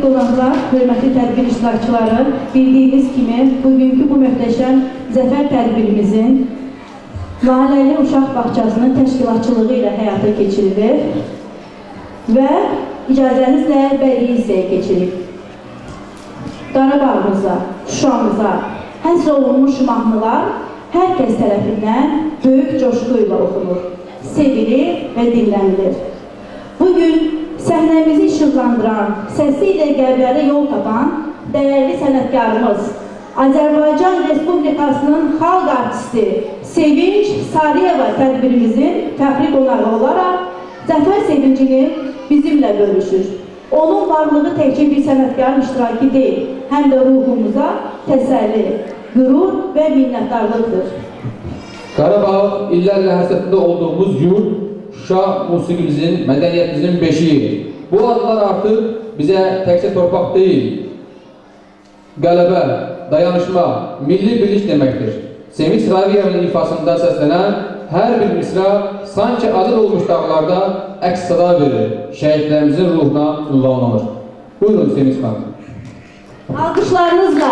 qonaqlar, hörmətli tədbir iştirakçıları, bildiyiniz kimi bugünkü bu möhtəşəm zəfər tədbirimizin Laləli Uşaq Bağçasının təşkilatçılığı ilə həyata keçirilir və icazənizlə bədii hissəyə keçirik. Qarabağımıza, Şuşamıza həsr olunmuş mahnılar hər kəs tərəfindən böyük coşku ilə oxunur, sevilir və dinlənilir. Bugün səhnəmizi işıqlandıran, səsi ilə qəlblərə yol tapan dəyərli sənətkarımız, Azərbaycan Respublikasının xalq artisti Sevinç Sarıyeva tədbirimizin fəxri qonağı olaraq zəfər sevincini bizimlə bölüşür. Onun varlığı təkcə bir sənətkarın iştirakı deyil, həm də ruhumuza təsəlli, qürur və minnətdarlıqdır. Qarabağ illərlə həsrətində olduğumuz yurt, Şuşa musiqimizin, mədəniyyətimizin beşiyi. Bu adlar artıq bizə təkcə torpaq deyil, qələbə, dayanışma, milli birlik deməkdir. Sevinç Sarıyeva'nın ifasında səslənən hər bir misra sanki azad olmuş dağlarda əks sada verir, şəhidlərimizin ruhuna ünvanlanır. Buyurun Sevinç xanım. Alqışlarınızla.